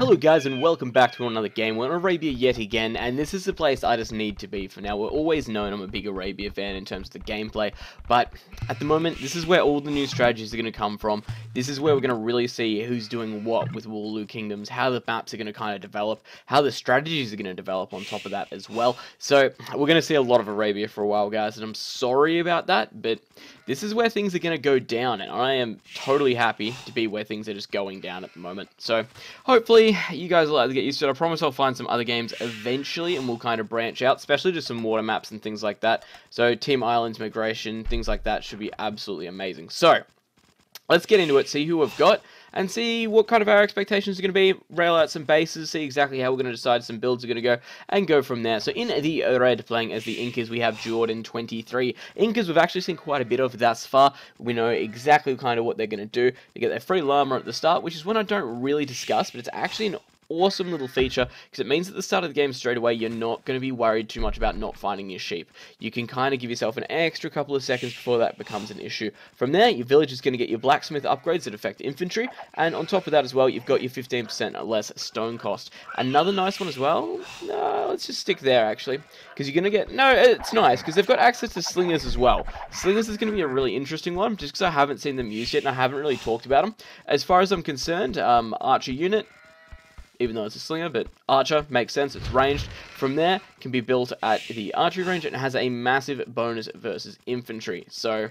Hello guys and welcome back to another game. We're in Arabia yet again, and this is the place I just need to be for now. We're always known I'm a big Arabia fan in terms of the gameplay, but at the moment this is where all the new strategies are going to come from. This is where we're going to really see who's doing what with WololoKingdoms, how the maps are going to kind of develop, how the strategies are going to develop on top of that as well. So we're going to see a lot of Arabia for a while, guys, and I'm sorry about that, but this is where things are going to go down, and I am totally happy to be where things are just going down at the moment. So hopefully you guys will get used to it. I promise I'll find some other games eventually and we'll kind of branch out, especially just some water maps and things like that. So Team Islands, Migration, things like that should be absolutely amazing. So let's get into it, see who we've got, and see what kind of our expectations are going to be, rail out some bases, see exactly how we're going to decide some builds are going to go, and go from there. So in the red, playing as the Incas, we have Jordan 23. Incas we've actually seen quite a bit of thus far. We know exactly kind of what they're going to do. They get their free llama at the start, which is one I don't really discuss, but it's actually an awesome little feature because it means at the start of the game straight away you're not going to be worried too much about not finding your sheep. You can kind of give yourself an extra couple of seconds before that becomes an issue. From there, your village is going to get your blacksmith upgrades that affect infantry, and on top of that as well, you've got your 15% less stone cost. Another nice one as well, no, let's just stick there actually, because you're going to get, no, it's nice because they've got access to slingers as well. Slingers is going to be a really interesting one just because I haven't seen them used yet and I haven't really talked about them. As far as I'm concerned, archer unit, even though it's a slinger, but archer makes sense, it's ranged. From there, can be built at the archery range, and it has a massive bonus versus infantry, so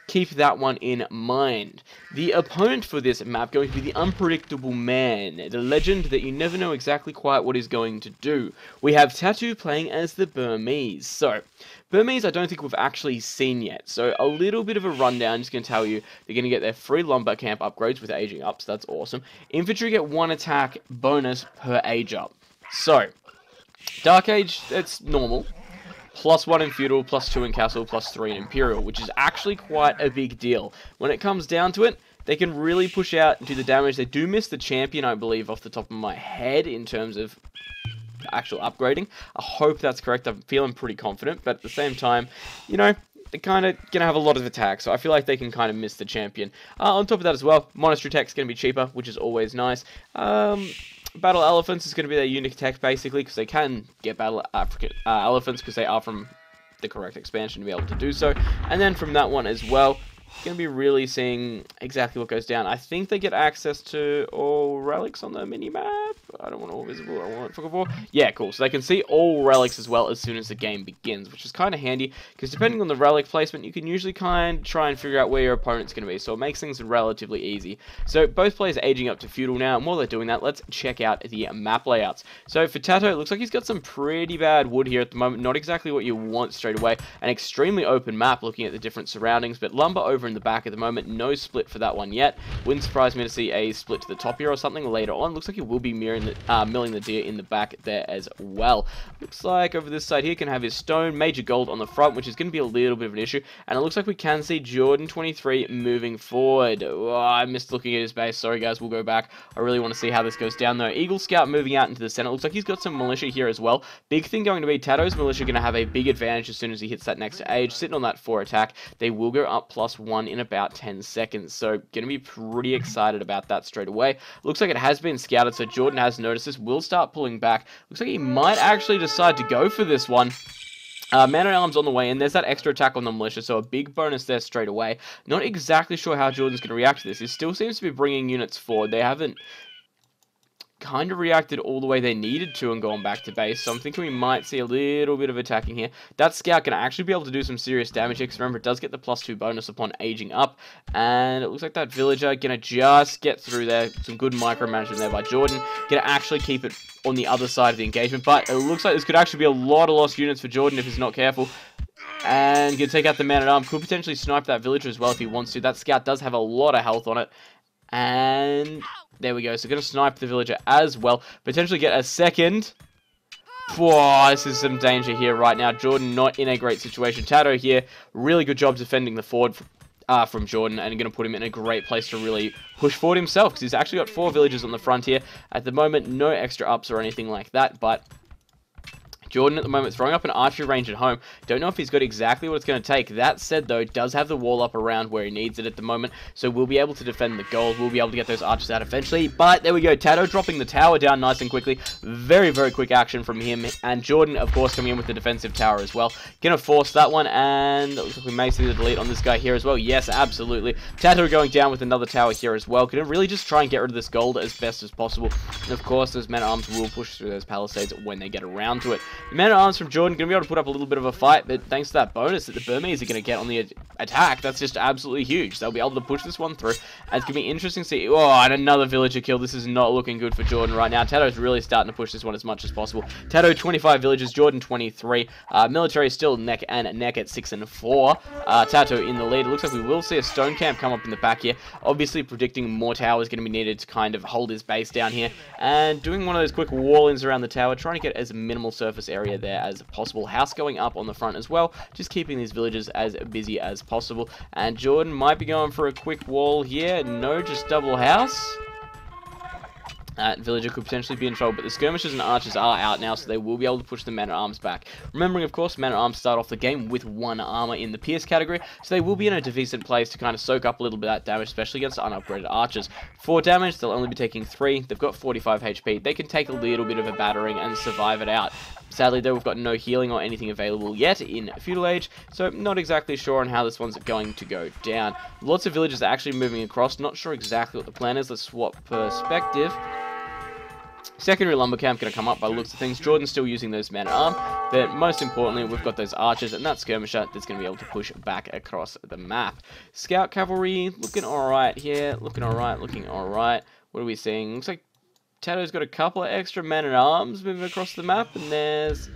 keep that one in mind. The opponent for this map going to be the unpredictable man, the legend that you never know exactly quite what he's going to do. We have Tatoh playing as the Burmese. So Burmese I don't think we've actually seen yet, so a little bit of a rundown. Just going to tell you they're going to get their free lumber camp upgrades with aging up, so that's awesome. Infantry get 1 attack bonus per age up. So Dark Age, it's normal. +1 in Feudal, +2 in Castle, +3 in Imperial, which is actually quite a big deal. When it comes down to it, they can really push out and do the damage. They do miss the champion, I believe, off the top of my head in terms of actual upgrading. I hope that's correct. I'm feeling pretty confident, but at the same time, you know, they're kind of going to have a lot of attacks, so I feel like they can kind of miss the champion. On top of that as well, Monastery Tech's going to be cheaper, which is always nice. Battle Elephants is going to be their unique tech, basically, because they can get Battle Elephants, because they are from the correct expansion to be able to do so. And then from that one as well, going to be really seeing exactly what goes down. I think they get access to all relics on the mini-map. I don't want all visible, I want for. Yeah, cool. So they can see all relics as well as soon as the game begins, which is kind of handy, because depending on the relic placement, you can usually kind of try and figure out where your opponent's going to be, so it makes things relatively easy. So both players are aging up to Feudal now, and while they're doing that, let's check out the map layouts. So for Tatoh, it looks like he's got some pretty bad wood here at the moment, not exactly what you want straight away. An extremely open map looking at the different surroundings, but lumber over in the back at the moment, no split for that one yet. Wouldn't surprise me to see a split to the top here or something later on. Looks like he will be milling the deer in the back there as well. Looks like over this side here can have his stone, major gold on the front, which is going to be a little bit of an issue, and it looks like we can see Jordan 23 moving forward. Oh, I missed looking at his base, sorry guys, we'll go back. I really want to see how this goes down though. Eagle Scout moving out into the center. Looks like he's got some militia here as well. Big thing going to be Tatoh's militia going to have a big advantage as soon as he hits that next age, sitting on that 4 attack. They will go up +1 in about 10 seconds, so going to be pretty excited about that straight away. Looks like it has been scouted, so Jordan has noticed this, will start pulling back. Looks like he might actually decide to go for this one. Man-at-Arms on the way, and there's that extra attack on the militia, so a big bonus there straight away. Not exactly sure how Jordan's going to react to this. He still seems to be bringing units forward. They haven't kind of reacted all the way they needed to and gone back to base, so I'm thinking we might see a little bit of attacking here. That scout can actually be able to do some serious damage here, because remember, it does get the +2 bonus upon aging up, and it looks like that villager gonna just get through there. Some good micromanagement there by Jordan, gonna actually keep it on the other side of the engagement, but it looks like this could actually be a lot of lost units for Jordan if he's not careful. And gonna take out the man-at-arms, could potentially snipe that villager as well if he wants to. That scout does have a lot of health on it, and there we go. So going to snipe the villager as well. Potentially get a second. Whoa, this is some danger here right now. Jordan not in a great situation. Tatoh here, really good job defending the forward from Jordan, and going to put him in a great place to really push forward himself, because he's actually got 4 villagers on the front here. At the moment, no extra ups or anything like that, but Jordan at the moment throwing up an archery range at home. Don't know if he's got exactly what it's going to take. That said, though, does have the wall up around where he needs it at the moment, so we'll be able to defend the gold. We'll be able to get those archers out eventually. But there we go. Tatoh dropping the tower down nice and quickly. Very, very quick action from him. And Jordan, of course, coming in with the defensive tower as well. Gonna force that one, and looks like we may see the delete on this guy here as well. Yes, absolutely. Tatoh going down with another tower here as well. Gonna really just try and get rid of this gold as best as possible. And of course, those men-at-arms will push through those palisades when they get around to it. The men-at-arms from Jordan going to be able to put up a little bit of a fight, but thanks to that bonus that the Burmese are going to get on the attack, that's just absolutely huge. They'll be able to push this one through, and it's going to be interesting to see. Oh, and another villager kill. This is not looking good for Jordan right now. Tatoh's really starting to push this one as much as possible. Tatoh 25 villagers, Jordan 23. Military still neck and neck at 6 and 4. Tatoh in the lead. It looks like we will see a stone camp come up in the back here. Obviously predicting more towers going to be needed to kind of hold his base down here, and doing one of those quick wall-ins around the tower, trying to get as minimal surface area there as possible. House going up on the front as well, just keeping these villagers as busy as possible. And Jordan might be going for a quick wall here. No, just double house. That villager could potentially be in trouble, but the skirmishers and archers are out now, so they will be able to push the men-at-arms back. Remembering, of course, men-at-arms start off the game with 1 armor in the pierce category, so they will be in a decent place to kind of soak up a little bit of that damage, especially against unupgraded archers. 4 damage, they'll only be taking 3. They've got 45 HP. They can take a little bit of a battering and survive it out. Sadly, though, we've got no healing or anything available yet in Feudal Age, so not exactly sure on how this one's going to go down. Lots of villagers are actually moving across. Not sure exactly what the plan is. Let's swap perspective. Secondary lumber camp going to come up by the looks of things. Jordan's still using those men-at-arm, but most importantly, we've got those archers and that skirmisher that's going to be able to push back across the map. Scout cavalry looking alright here, looking alright. What are we seeing? Looks like Tatoh's got a couple of extra men-at-arms moving across the map, and there's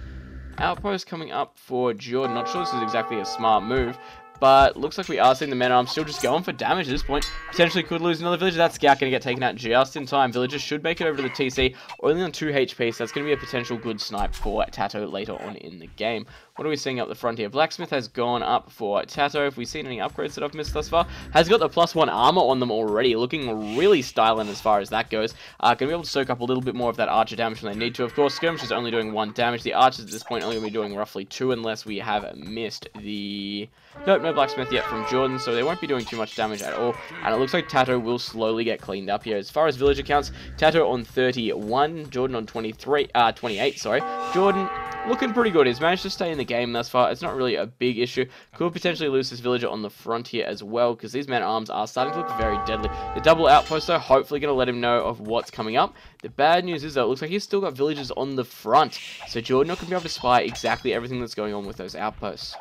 outposts coming up for Jordan. Not sure this is exactly a smart move, but looks like we are seeing the men-at-arms still just going for damage at this point. Potentially could lose another villager. That scout going to get taken out just in time. Villagers should make it over to the TC, only on 2 HP, so that's going to be a potential good snipe for Tatoh later on in the game. What are we seeing up the front here? Blacksmith has gone up for Tatoh. If we've seen any upgrades that I've missed thus far, has got the +1 armor on them already, looking really styling as far as that goes. Going to be able to soak up a little bit more of that archer damage when they need to. Of course, skirmish is only doing 1 damage. The archers at this point only going to be doing roughly 2 unless we have missed the... Nope, no blacksmith yet from Jordan, so they won't be doing too much damage at all. And it looks like Tatoh will slowly get cleaned up here. As far as villager counts, Tatoh on 31, Jordan on 28, sorry. Jordan looking pretty good. He's managed to stay in the game thus far. It's not really a big issue. Could potentially lose this villager on the front here as well, because these men-at-arms are starting to look very deadly. The double outpost, though, hopefully going to let him know of what's coming up. The bad news is, though, it looks like he's still got villagers on the front, so Jordan not going to be able to spy exactly everything that's going on with those outposts.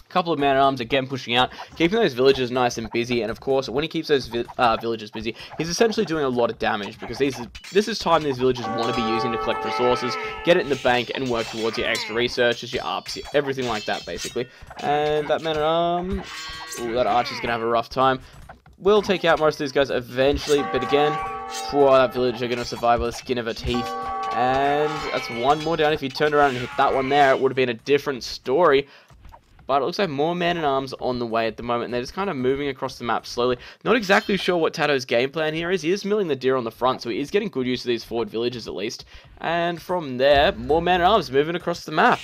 Couple of man-at-arms again pushing out, keeping those villagers nice and busy, and of course when he keeps those villagers busy, he's essentially doing a lot of damage, because this is time these villagers want to be using to collect resources, get it in the bank, and work towards your extra researches, your ups, everything like that basically. And that man-at-arm, ooh, that archer's gonna have a rough time. We'll take out most of these guys eventually, but again, poor that villager gonna survive by the skin of her teeth. And that's 1 more down. If he turned around and hit that one there, it would have been a different story. But it looks like more men-at-arms on the way at the moment, and they're just kind of moving across the map slowly. Not exactly sure what Tatoh's game plan here is. He is milling the deer on the front, so he is getting good use of these forward villages at least. And from there, more men-at-arms moving across the map.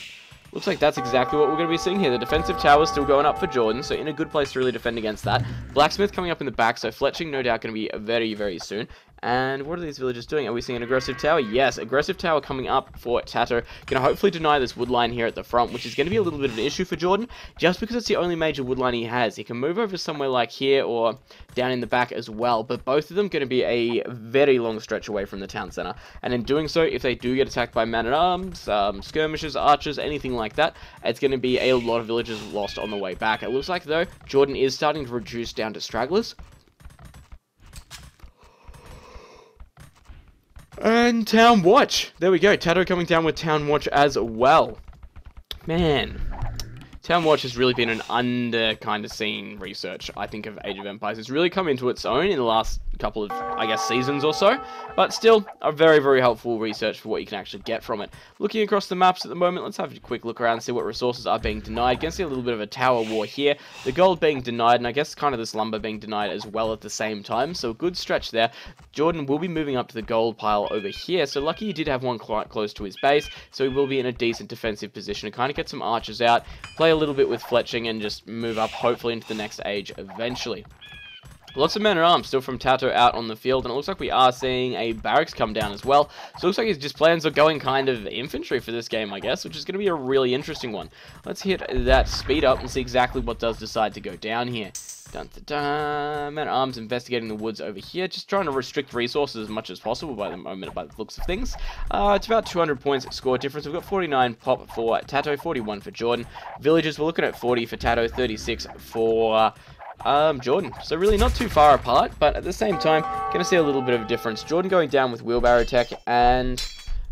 Looks like that's exactly what we're going to be seeing here. The defensive tower is still going up for Jordan, so in a good place to really defend against that. Blacksmith coming up in the back, so fletching no doubt going to be very, very soon. And what are these villagers doing? Are we seeing an aggressive tower? Yes, aggressive tower coming up for Tatoh. Going to hopefully deny this wood line here at the front, which is going to be a little bit of an issue for Jordan, just because it's the only major wood line he has. He can move over somewhere like here or down in the back as well, but both of them going to be a very long stretch away from the town center. And in doing so, if they do get attacked by man-at-arms, skirmishers, archers, anything like that, it's going to be a lot of villagers lost on the way back. It looks like, though, Jordan is starting to reduce down to stragglers. And Town Watch. There we go. Tatoh coming down with Town Watch as well. Man. Town Watch has really been an under kind of seen research, I think, of Age of Empires. It's really come into its own in the last couple of, I guess, seasons or so, but still a very, very helpful research for what you can actually get from it. Looking across the maps at the moment, let's have a quick look around and see what resources are being denied. Can see a little bit of a tower war here, the gold being denied, and I guess kind of this lumber being denied as well at the same time, so a good stretch there. Jordan will be moving up to the gold pile over here, so lucky he did have one quite close to his base, so he will be in a decent defensive position to kind of get some archers out, play a little bit with fletching, and just move up hopefully into the next age eventually. Lots of men-at-arms still from Tatoh out on the field, and it looks like we are seeing a barracks come down as well. So it looks like his just plans are going kind of infantry for this game, I guess, which is going to be a really interesting one. Let's hit that speed up and see exactly what does decide to go down here. Dun, dun, dun. Men-at-arms investigating the woods over here, just trying to restrict resources as much as possible by the moment, by the looks of things. It's about 200 points score difference. We've got 49 pop for Tatoh, 41 for Jordan. Villagers, we're looking at 40 for Tatoh, 36 for Jordan. So really not too far apart, but at the same time, going to see a little bit of a difference. Jordan going down with wheelbarrow tech, and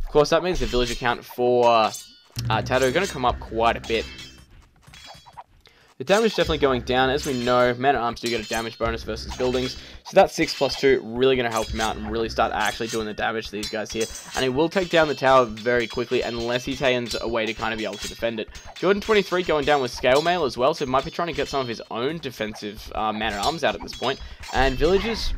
of course that means the villager count for Tatoh going to come up quite a bit. The damage is definitely going down. As we know, men-at-arms do get a damage bonus versus buildings. So that 6+2 really going to help him out and really start actually doing the damage to these guys here. And he will take down the tower very quickly unless he finds a way to kind of be able to defend it. Jordan 23 going down with scale mail as well. So he might be trying to get some of his own defensive men-at-arms out at this point. And villagers,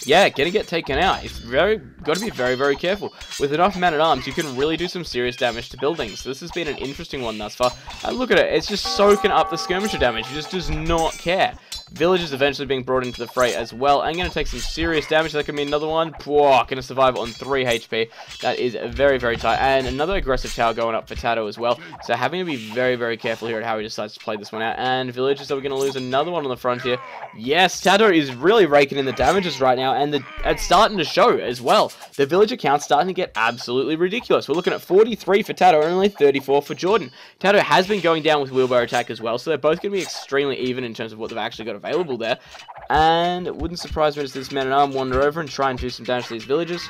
yeah, gonna get taken out. It's got to be very, very careful. With enough men-at-arms, you can really do some serious damage to buildings. So this has been an interesting one thus far. And look at it, it's just soaking up the skirmisher damage. It just does not care. Villagers eventually being brought into the fray as well. I'm going to take some serious damage. That could be another one. Going to survive on 3 HP. That is very, very tight. And another aggressive tower going up for Tatoh as well. So having to be very, very careful here at how he decides to play this one out. And villagers, are we going to lose another one on the front here? Yes, Tatoh is really raking in the damages right now. And it's starting to show as well. The villager count's starting to get absolutely ridiculous. We're looking at 43 for Tatoh and only 34 for Jordan. Tatoh has been going down with wheelbarrow attack as well. So they're both going to be extremely even in terms of what they've actually got available there. And it wouldn't surprise me to see this man-at-arm wander over and try and do some damage to these villagers.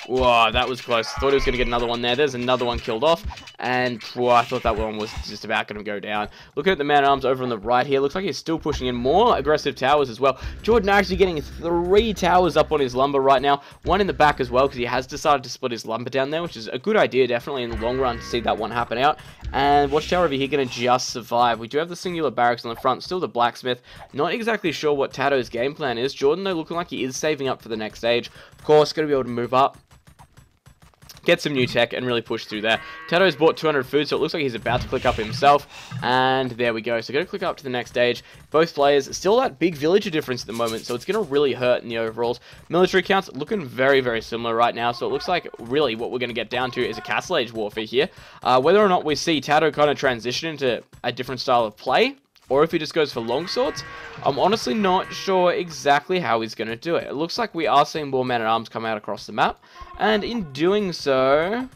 Whoa, that was close. Thought he was going to get another one there. There's another one killed off. And whoa, I thought that one was just about going to go down. Looking at the man-at-arms over on the right here. Looks like he's still pushing in more aggressive towers as well. Jordan actually getting 3 towers up on his lumber right now. 1 in the back as well, because he has decided to split his lumber down there, which is a good idea, definitely, in the long run to see that one happen out. And watchtower over here going to just survive. We do have the singular barracks on the front. Still the blacksmith. Not exactly sure what Tatoh's game plan is. Jordan, though, looking like he is saving up for the next stage. Of course, going to be able to move up, get some new tech, and really push through there. Tatoh's bought 200 food, so it looks like he's about to click up himself. And there we go. So going to click up to the next stage. Both players, still that big villager difference at the moment, so it's going to really hurt in the overalls. Military counts looking very, very similar right now, so it looks like really what we're going to get down to is a castle age warfare here. Whether or not we see Tatoh kind of transition into a different style of play, or if he just goes for longswords, I'm honestly not sure exactly how he's going to do it. It looks like we are seeing more men-at-arms come out across the map, and in doing so,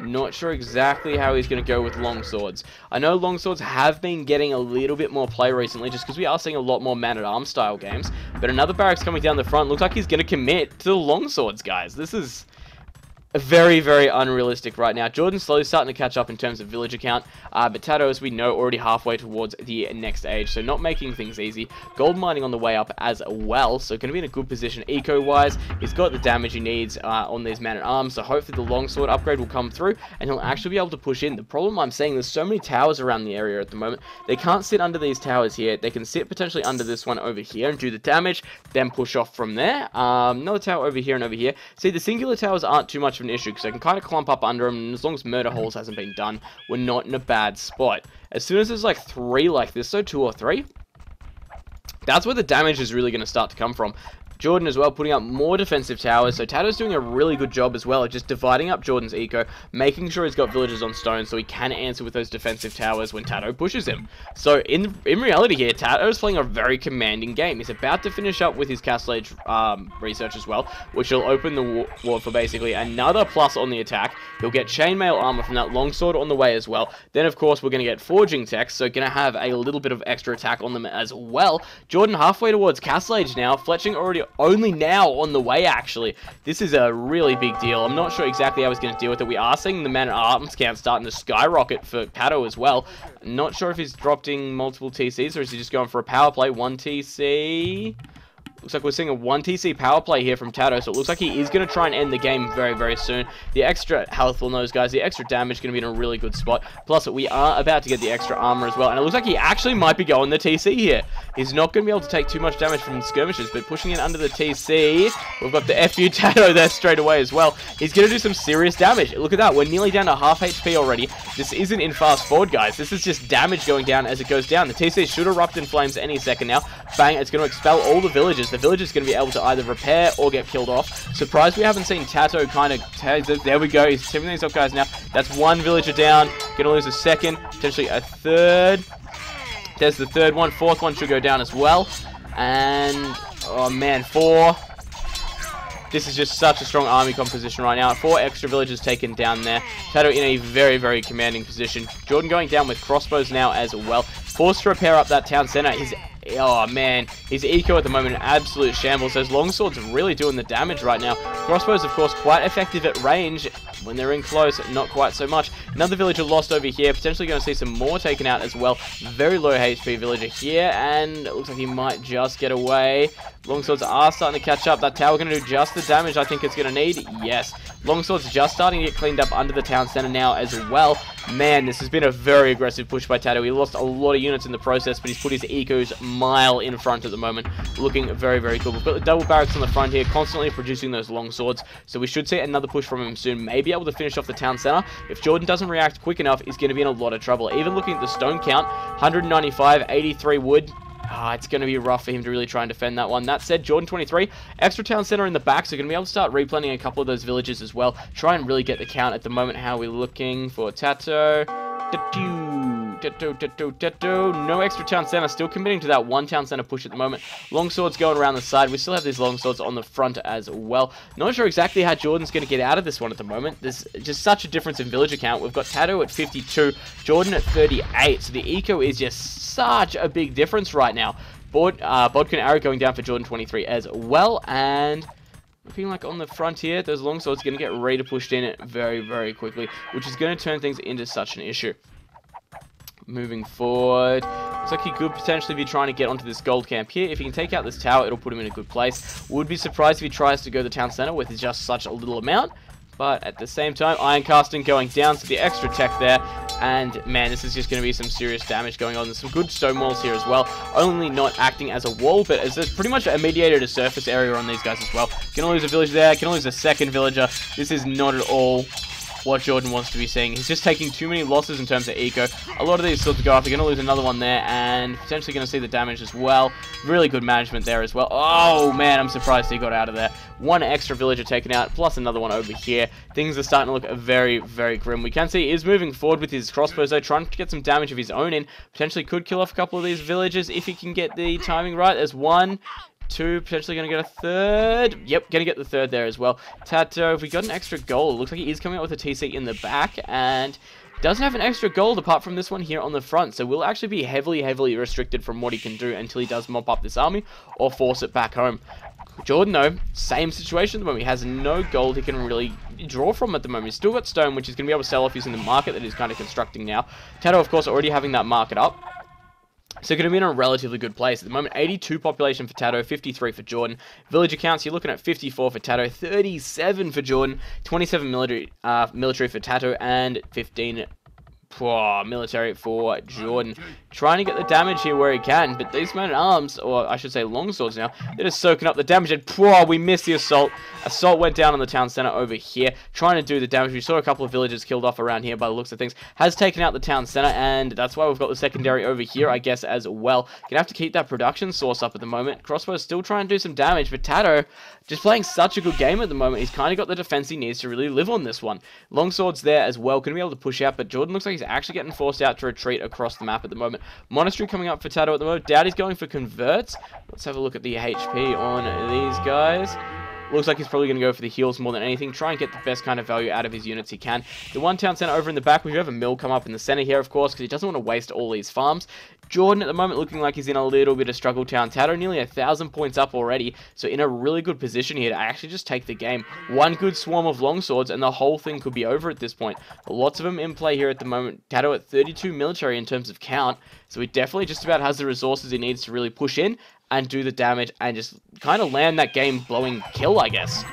not sure exactly how he's going to go with longswords. I know longswords have been getting a little bit more play recently, just because we are seeing a lot more man-at-arms style games, but another barracks coming down the front. Looks like he's going to commit to the longswords, guys. This is very, very unrealistic right now. Jordan's slowly starting to catch up in terms of villager count, but Tatoh, as we know, already halfway towards the next age, so not making things easy. Gold mining on the way up as well, so going to be in a good position eco-wise. He's got the damage he needs on these man-at-arms, so hopefully the longsword upgrade will come through, and he'll actually be able to push in. The problem I'm seeing, there's so many towers around the area at the moment. They can't sit under these towers here. They can sit potentially under this one over here and do the damage, then push off from there. Another tower over here and over here. See, the singular towers aren't too much of an issue, because I can kind of clump up under them, and as long as murder holes hasn't been done, we're not in a bad spot. As soon as there's like 3 like this, so 2 or 3, that's where the damage is really going to start to come from. Jordan as well putting up more defensive towers, so Tatoh's doing a really good job as well of just dividing up Jordan's eco, making sure he's got villagers on stone so he can answer with those defensive towers when Tatoh pushes him. So in reality here, Tatoh's playing a very commanding game. He's about to finish up with his Castle Age research as well, which will open the ward for basically another plus on the attack. He'll get chainmail armor from that longsword on the way as well. Then of course we're going to get forging tech, so going to have a little bit of extra attack on them as well. Jordan halfway towards Castle Age now, fletching already only now on the way, actually. This is a really big deal. I'm not sure exactly how he's going to deal with it. We are seeing the man-at-arms count starting to skyrocket for Tatoh as well. Not sure if he's dropping multiple TCs or is he just going for a power play. 1 TC... Looks like we're seeing a 1 TC power play here from Tatoh, so it looks like he is going to try and end the game very, very soon. The extra health on those guys, the extra damage is going to be in a really good spot. Plus, we are about to get the extra armor as well, and it looks like he actually might be going the TC here. He's not going to be able to take too much damage from skirmishes, but pushing in under the TC, we've got the FU Tatoh there straight away as well. He's going to do some serious damage. Look at that, we're nearly down to half HP already. This isn't in fast forward, guys. This is just damage going down as it goes down. The TC should erupt in flames any second now. Bang, it's going to expel all the villagers. The villagers going to be able to either repair or get killed off. Surprised we haven't seen Tatoh kind of... There we go. He's tipping these up, guys, now. That's 1 villager down. Going to lose a second. Potentially a third. There's the third one. Fourth one should go down as well. And... Oh, man. 4. This is just such a strong army composition right now. 4 extra villagers taken down there. Tatoh in a very, very commanding position. Jordan going down with crossbows now as well. Forced to repair up that town center. Oh man, his eco at the moment, an absolute shambles. Those longswords are really doing the damage right now. Crossbows, of course, quite effective at range. When they're in close, not quite so much. Another villager lost over here. Potentially going to see some more taken out as well. Very low HP villager here, and it looks like he might just get away. Longswords are starting to catch up. That tower going to do just the damage I think it's going to need. Yes. Longswords just starting to get cleaned up under the town center now as well. Man, this has been a very aggressive push by Tatoh. He lost a lot of units in the process, but he's put his ecos mile in front at the moment. Looking very, very cool. We've got the double barracks on the front here, constantly producing those longswords. So we should see another push from him soon. Maybe able to finish off the town center. If Jordan doesn't react quick enough, he's going to be in a lot of trouble. Even looking at the stone count, 195, 83 wood. It's going to be rough for him to really try and defend that one. That said, Jordan 23, extra town center in the back, so going to be able to start replanting a couple of those villages as well. Try and really get the count at the moment. How are we looking for Tatoh? Tatoh. No extra town center. Still committing to that 1 town center push at the moment. Longswords going around the side. We still have these longswords on the front as well. Not sure exactly how Jordan's going to get out of this one at the moment. There's just such a difference in villager count. We've got Tatoh at 52, Jordan at 38. So the eco is just such a big difference right now. Bodkin arrow going down for Jordan 23 as well. And looking like on the front here, those longswords are going to get ready to push in very, very quickly, which is going to turn things into such an issue. Moving forward, looks like he could potentially be trying to get onto this gold camp here. If he can take out this tower, it'll put him in a good place. Would be surprised if he tries to go the town center with just such a little amount. But at the same time, iron casting going down, so the extra tech there. And man, this is just going to be some serious damage going on. There's some good stone walls here as well. Only not acting as a wall, but as there's pretty much a mediated a surface area on these guys as well. Gonna lose a village there, gonna lose a second villager. This is not at all what Jordan wants to be seeing. He's just taking too many losses in terms of eco. A lot of these swords go off. You're going to lose another one there, and potentially going to see the damage as well. Really good management there as well. Oh, man, I'm surprised he got out of there. 1 extra villager taken out, plus another one over here. Things are starting to look very, very grim. We can see he is moving forward with his crossbows, though, trying to get some damage of his own in. Potentially could kill off a couple of these villagers if he can get the timing right. There's 1, 2, potentially going to get a third. Yep, going to get the third there as well. Tatoh, if we got an extra gold, it looks like he is coming out with a TC in the back, and doesn't have an extra gold apart from this one here on the front, so will actually be heavily, heavily restricted from what he can do until he does mop up this army or force it back home. Jordan, though, same situation at the moment. He has no gold he can really draw from at the moment. He's still got stone, which he's going to be able to sell off using the market that he's kind of constructing now. Tatoh, of course, already having that market up. So going to be in a relatively good place. At the moment, 82 population for Tatoh, 53 for Jordan. Villager counts, you're looking at 54 for Tatoh, 37 for Jordan, 27 military for Tatoh, and 15 military for Jordan. Trying to get the damage here where he can, but these men-at-arms, or I should say longswords now, they're just soaking up the damage, and we missed the assault. Assault went down on the town center over here, trying to do the damage. We saw a couple of villagers killed off around here by the looks of things. Has taken out the town center, and that's why we've got the secondary over here, I guess, as well. Gonna have to keep that production source up at the moment. Crossbow's still trying to do some damage, but Tatoh just playing such a good game at the moment. He's kind of got the defense he needs to really live on this one. Longswords there as well, gonna be able to push out, but Jordan looks like he's actually getting forced out to retreat across the map at the moment. Monastery coming up for Tatoh at the moment. Doubt he's going for converts. Let's have a look at the HP on these guys. Looks like he's probably going to go for the heals more than anything. Try and get the best kind of value out of his units he can. The one town center over in the back. We do have a mill come up in the center here, of course, because he doesn't want to waste all these farms. Jordan at the moment looking like he's in a little bit of struggle town. Tatoh nearly 1,000 points up already, so in a really good position here to actually just take the game. One good swarm of longswords and the whole thing could be over at this point. Lots of them in play here at the moment. Tatoh at 32 military in terms of count, so he definitely just about has the resources he needs to really push in and do the damage and just kind of land that game-blowing kill, I guess.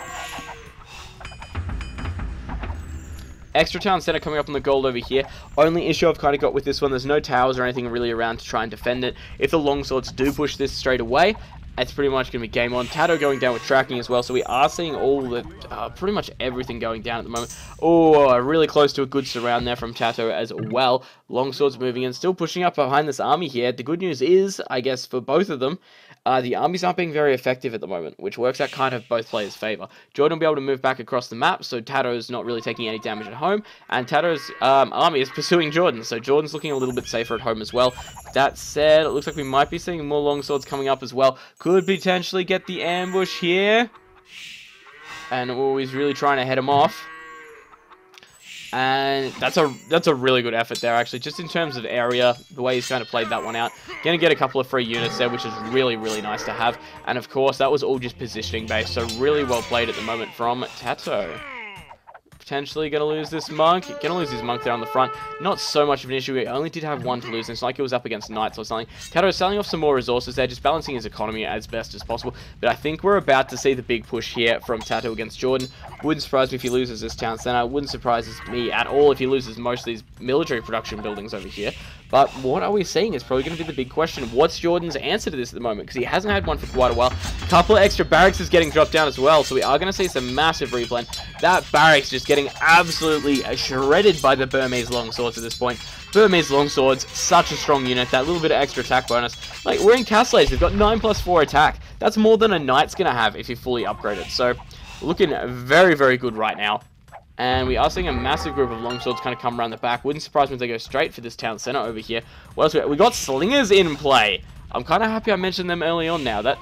Extra town center coming up on the gold over here. Only issue I've kind of got with this one, there's no towers or anything really around to try and defend it. If the longswords do push this straight away, it's pretty much going to be game on. Tatoh going down with tracking as well, so we are seeing all the, pretty much everything going down at the moment. Oh, really close to a good surround there from Tatoh as well. Longswords moving in, still pushing up behind this army here. The good news is, I guess, for both of them, the armies aren't being very effective at the moment, which works out kind of both players' favor. Jordan will be able to move back across the map, so Tatoh's not really taking any damage at home, and Tatoh's army is pursuing Jordan, so Jordan's looking a little bit safer at home as well. That said, it looks like we might be seeing more longswords coming up as well. Could potentially get the ambush here, and he's really trying to head him off. And that's a really good effort there, actually. Just in terms of area, the way he's kind of played that one out. Going to get a couple of free units there, which is really, really nice to have. And of course, that was all just positioning based, so really well played at the moment from Tatoh. Potentially going to lose this monk. Going to lose his monk there on the front. Not so much of an issue. He only did have one to lose. It's like it was up against knights or something. Tatoh selling off some more resources there, just balancing his economy as best as possible. But I think we're about to see the big push here from Tatoh against Jordan. Wouldn't surprise me if he loses this town center. Wouldn't surprise me at all if he loses most of these military production buildings over here. But what are we seeing is probably going to be the big question. What's Jordan's answer to this at the moment? Because he hasn't had one for quite a while. A couple of extra barracks is getting dropped down as well. So we are going to see some massive replan. That barracks just getting absolutely shredded by the Burmese longswords at this point. Burmese longswords, such a strong unit. That little bit of extra attack bonus. Like, we're in Castlades. We've got 9+4 attack. That's more than a knight's going to have if you fully upgrade it. So, looking very, very good right now. And we are seeing a massive group of longswords kind of come around the back. Wouldn't surprise me if they go straight for this town center over here. What else we got? Slingers in play. I'm kind of happy I mentioned them early on now. That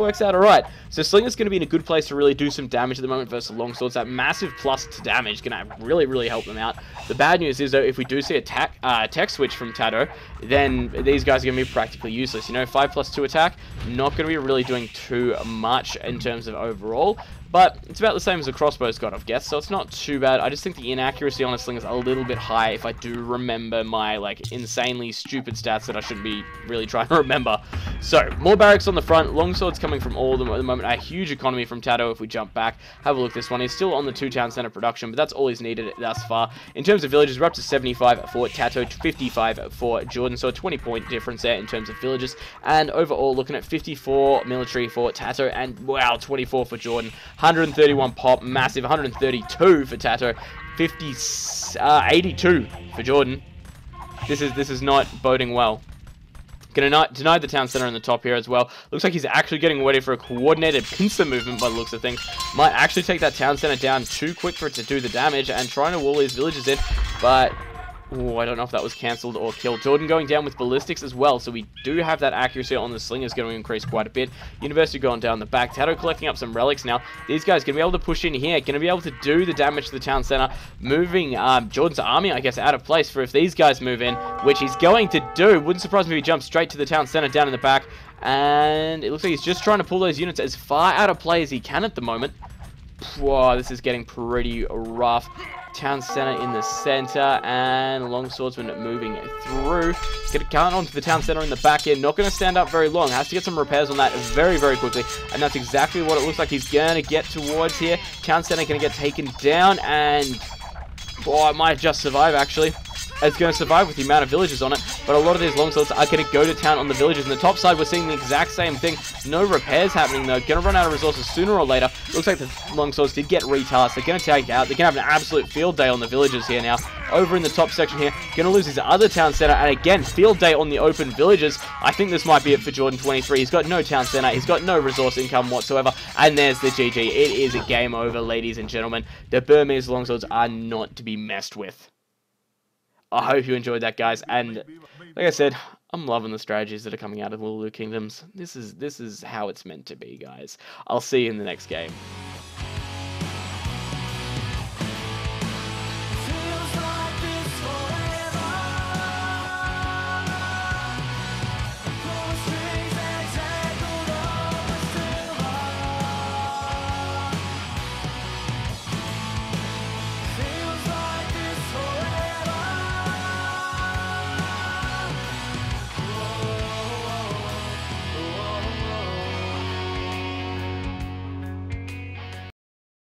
works out alright. So Slinger's going to be in a good place to really do some damage at the moment versus longswords. That massive plus to damage is going to really, really help them out. The bad news is, though, if we do see a tech switch from Tatoh, then these guys are going to be practically useless. You know, 5+2 attack, not going to be really doing too much in terms of overall. But it's about the same as a crossbow's got, I've guessed, so it's not too bad. I just think the inaccuracy on a sling is a little bit high if I do remember my, like, insanely stupid stats that I shouldn't be really trying to remember. So, more barracks on the front, longswords coming from all of them at the moment. A huge economy from Tatoh if we jump back. Have a look at this one. He's still on the 2-town center production, but that's all he's needed thus far. In terms of villages, we're up to 75 for Tatoh, 55 for Jordan, so a 20-point difference there in terms of villages. And overall, looking at 54 military for Tatoh, and wow, 24 for Jordan. 131 pop, massive. 132 for Tatoh, 82 for Jordan. This is not boding well. Gonna deny the town center in the top here as well. Looks like he's actually getting ready for a coordinated pincer movement by the looks of things. Might actually take that town center down too quick for it to do the damage and trying to wall these villages in, but oh, I don't know if that was cancelled or killed. Jordan going down with ballistics as well, so we do have that accuracy on the sling is going to increase quite a bit. University going down the back. Tatoh collecting up some relics now. These guys going to be able to push in here, going to be able to do the damage to the town center, moving Jordan's army, I guess, out of place for if these guys move in, which he's going to do. Wouldn't surprise me if he jumps straight to the town center down in the back, and it looks like he's just trying to pull those units as far out of play as he can at the moment. Whoa, this is getting pretty rough. Town center in the center, and longswordsman moving through. Get a count onto the town center in the back end. Not going to stand up very long. Has to get some repairs on that very, very quickly. And that's exactly what it looks like he's going to get towards here. Town center going to get taken down, and oh, it might just survive, actually. It's going to survive with the amount of villages on it, but a lot of these longswords are going to go to town on the villages. On the top side, we're seeing the exact same thing. No repairs happening, though. Going to run out of resources sooner or later. Looks like the longswords did get retasked. They're going to take out. They're going to have an absolute field day on the villages here now. Over in the top section here, going to lose his other town center, and again, field day on the open villages. I think this might be it for Jordan 23. He's got no town center. He's got no resource income whatsoever, and there's the GG. It is a game over, ladies and gentlemen. The Burmese longswords are not to be messed with. I hope you enjoyed that, guys, and like I said, I'm loving the strategies that are coming out of WololoKingdoms. This is how it's meant to be, guys. I'll see you in the next game.